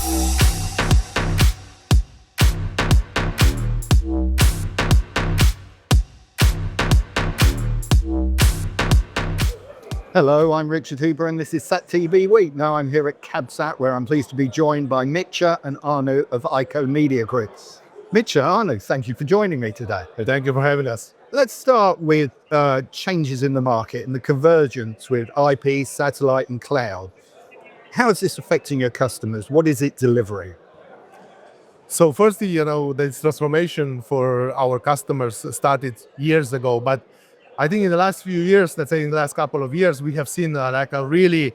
Hello, I'm Richard Huber and this is SAT TV Week. Now I'm here at CABSAT where I'm pleased to be joined by Mitja and Arnaud of iKOMG Group. Mitja, Arnaud, thank you for joining me today. Thank you for having us. Let's start with changes in the market and the convergence with IP, satellite and cloud. How is this affecting your customers? What is it delivering? So firstly, this transformation for our customers started years ago, but I think in the last few years, let's say in the last couple of years, we have seen a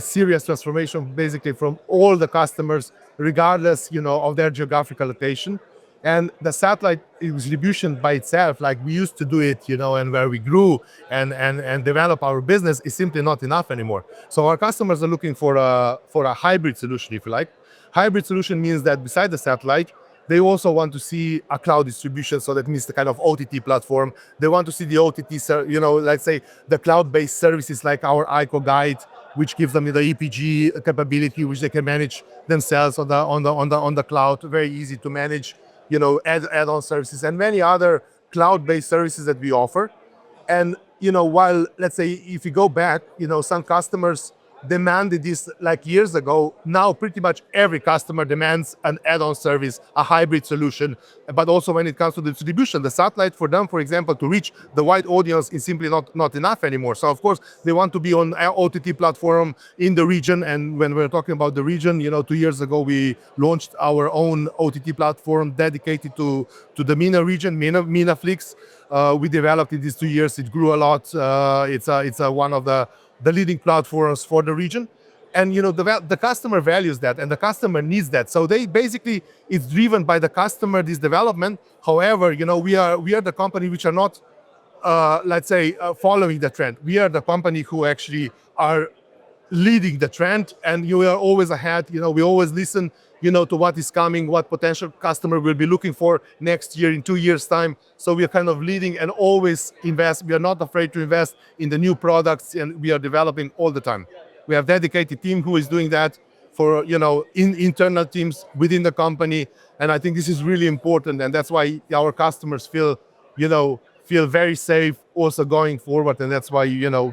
serious transformation basically from all the customers, regardless, of their geographical location. And the satellite distribution by itself, like we used to do it, and where we grew and develop our business is simply not enough anymore. So our customers are looking for a hybrid solution, if you like. Hybrid solution means that beside the satellite, they also want to see a cloud distribution, so that means the kind of OTT platform. They want to see the OTT, let's say the cloud-based services like our iKOMG Guide, which gives them the EPG capability, which they can manage themselves on the cloud. Very easy to manage, add-on services and many other cloud-based services that we offer. And while let's say if you go back, some customers demanded this like years ago. Now pretty much every customer demands an add-on service, a hybrid solution. But also when it comes to the distribution, the satellite for them, for example, to reach the wide audience is simply not enough anymore. So of course they want to be on our OTT platform in the region. And when we're talking about the region, 2 years ago we launched our own OTT platform dedicated to the MENA region, MENAflix. We developed in these 2 years. It grew a lot. It's one of the leading platforms for the region. And the customer values that and the customer needs that. So they basically, it's driven by the customer, this development. However, we are the company which are not, following the trend. We are the company who actually are leading the trend, and you are always ahead. We always listen, to what is coming, what potential customer will be looking for next year, in 2 years' time. So we are kind of leading and always invest. We are not afraid to invest in the new products, and we are developing all the time. We have dedicated team who is doing that for, in internal teams within the company. And I think this is really important. And that's why our customers feel very safe also going forward. And that's why,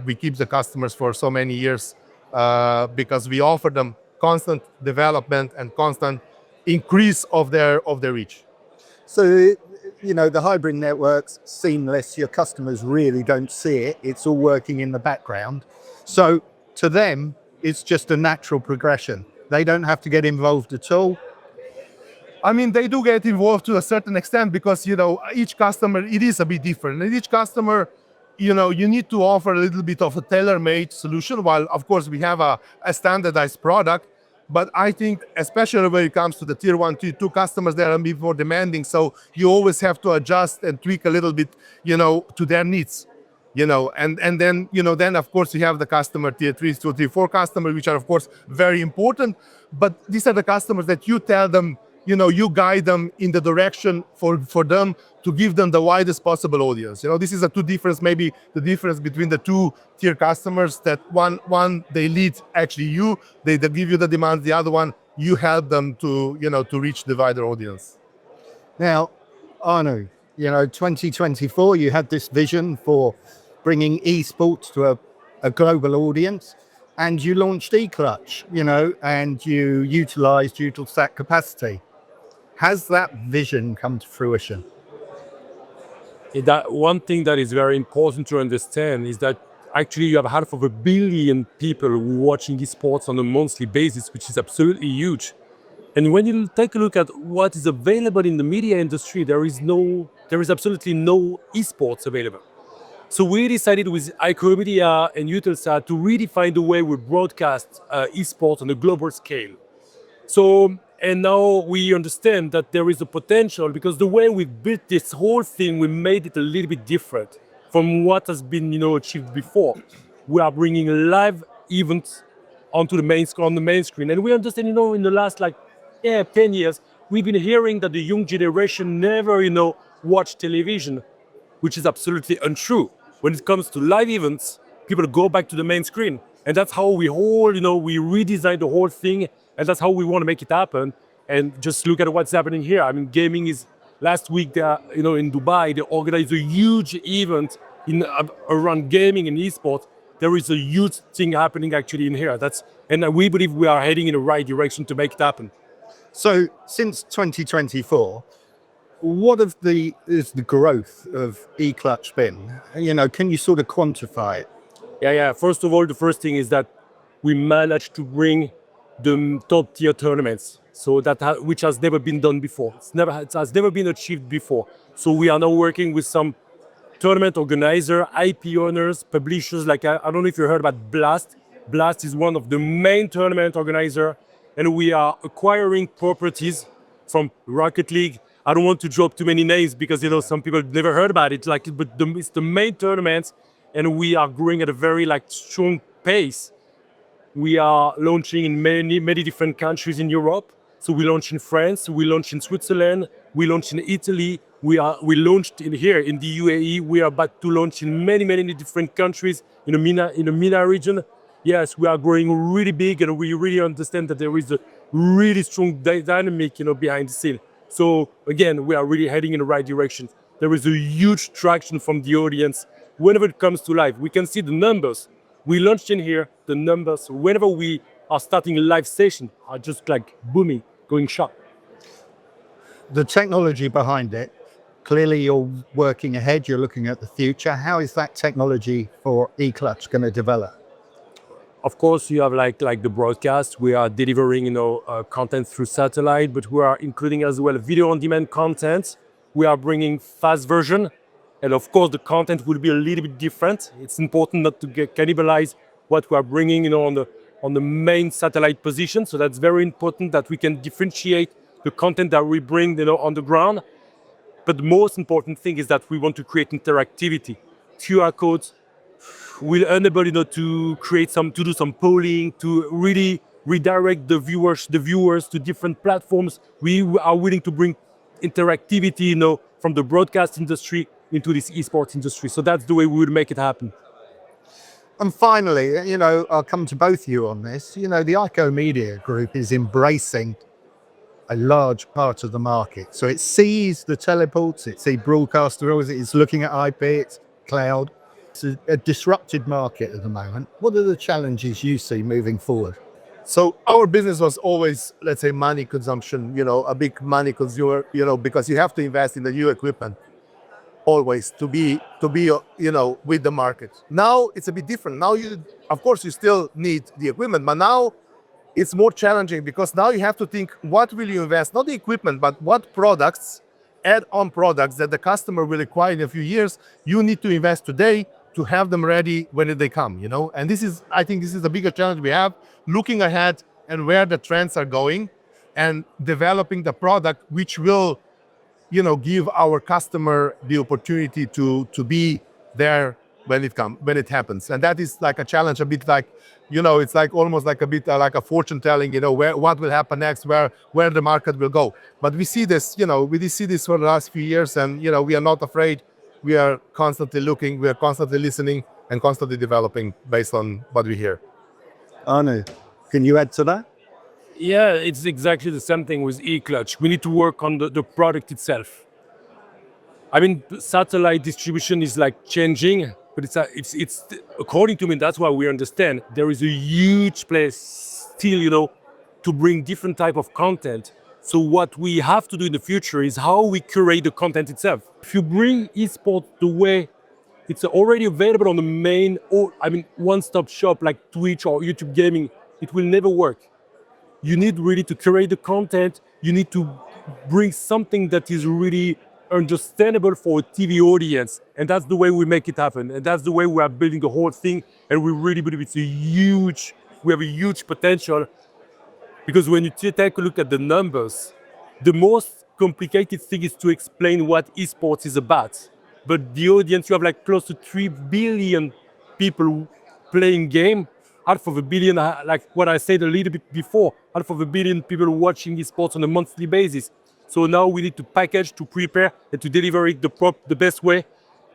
we keep the customers for so many years, because we offer them constant development and constant increase of their reach. So, the hybrid network's seamless. Your customers really don't see it. It's all working in the background. So to them, it's just a natural progression. They don't have to get involved at all. I mean, they do get involved to a certain extent because, each customer, it is a bit different. And each customer, you need to offer a little bit of a tailor-made solution, while of course we have a standardized product. But I think, especially when it comes to the tier 1, tier 2 customers, they are a bit more demanding. So you always have to adjust and tweak a little bit, to their needs, and then of course you have the customer tier 3, tier 4 customers, which are of course very important. But these are the customers that you tell them, you guide them in the direction for them to give them the widest possible audience. This is maybe the difference between the 2-tier customers, that one they lead actually you, they give you the demands, the other one, you help them to reach the wider audience. Now, Arnaud, 2024, you had this vision for bringing esports to a global audience. And you launched eCLUTCH, and you utilized Eutelsat capacity. Has that vision come to fruition? That one thing that is very important to understand is that actually you have 500 million people watching esports on a monthly basis, which is absolutely huge. And when you take a look at what is available in the media industry, there is absolutely no esports available. So we decided with iKOMG and Eutelsat to redefine the way we broadcast esports on a global scale. And now we understand that there is a potential, because the way we built this whole thing, we made it a little bit different from what has been achieved before. We are bringing live events onto the main screen. And we understand, in the last 10 years, we've been hearing that the young generation never, watch television, which is absolutely untrue. When it comes to live events, people go back to the main screen. And that's how we all, we redesigned the whole thing, and that's how we want to make it happen. And just look at what's happening here. I mean, gaming is, last week, in Dubai, they organized a huge event around gaming and esports. There is a huge thing happening actually in here. And we believe we are heading in the right direction to make it happen. So since 2024, what is the growth of eCLUTCH been? Can you sort of quantify it? Yeah. First of all, the first thing is that we managed to bring the top tier tournaments. So which has never been done before. It has never been achieved before. So we are now working with some tournament organizer, IP owners, publishers. Like I don't know if you heard about Blast. Blast is one of the main tournament organizer, and we are acquiring properties from Rocket League. I don't want to drop too many names because some people never heard about it. But it's the main tournaments, and we are growing at a very strong pace. We are launching in many different countries in Europe. So we launched in France, we launched in Switzerland, we launched in Italy, we launched here in the UAE. We are about to launch in many different countries in the MENA region. Yes, we are growing really big, and we really understand that there is a really strong dynamic, behind the scene. So again, we are really heading in the right direction. There is a huge traction from the audience whenever it comes to live. We can see the numbers. We launched in here, the numbers, whenever we are starting a live session, are just booming, going sharp. The technology behind it, clearly you're working ahead, you're looking at the future. How is that technology for eCLUTCH going to develop? Of course, you have like the broadcast. We are delivering, content through satellite, but we are including as well video on demand content. We are bringing fast version. And of course, the content will be a little bit different. It's important not to cannibalize what we are bringing, on the main satellite position. So that's very important that we can differentiate the content that we bring, on the ground. But the most important thing is that we want to create interactivity. QR codes will enable, to do some polling, to really redirect the viewers to different platforms. We are willing to bring interactivity, from the broadcast industry into this esports industry. So that's the way we would make it happen. And finally, I'll come to both of you on this. The iKOMG group is embracing a large part of the market. So it sees the teleports, it sees broadcaster, it's looking at IP, it's cloud. It's a disrupted market at the moment. What are the challenges you see moving forward? So our business was always, let's say, money consumption, a big money consumer, because you have to invest in the new equipment always to be, with the market. Now it's a bit different. Now of course, you still need the equipment, but now it's more challenging because now you have to think, what will you invest? Not the equipment, but what products, add-on products that the customer will require in a few years, you need to invest today to have them ready when they come, And I think this is the bigger challenge we have, looking ahead and where the trends are going and developing the product which will, give our customer the opportunity to be there when it happens. And that is like a challenge, a bit like, it's like almost like a bit like a fortune telling, what will happen next, where the market will go. But we see this, we see this for the last few years, and, we are not afraid. We are constantly looking, we are constantly listening and constantly developing based on what we hear. Arnaud, can you add to that? Yeah, it's exactly the same thing with eCLUTCH. We need to work on the product itself. I mean, satellite distribution is changing, but it's according to me, that's why we understand there is a huge place still, to bring different type of content. So what we have to do in the future is how we curate the content itself. If you bring esports the way it's already available on the main, one-stop shop like Twitch or YouTube gaming, it will never work. You need really to curate the content. You need to bring something that is really understandable for a TV audience. And that's the way we make it happen. And that's the way we are building the whole thing. And we really believe we have a huge potential. Because when you take a look at the numbers, the most complicated thing is to explain what esports is about. But the audience, you have close to 3 billion people playing game, half of a billion, like what I said a little bit before, half of a billion people watching esports on a monthly basis. So now we need to package, to prepare, and to deliver it the best way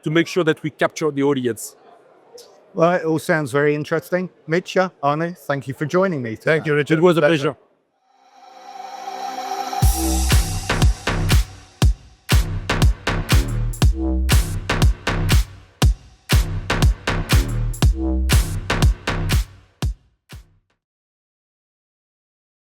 to make sure that we capture the audience. Well, it all sounds very interesting. Mitja, Arnaud, thank you for joining me today. Thank you, Richard. It was a Pleasure. pleasure.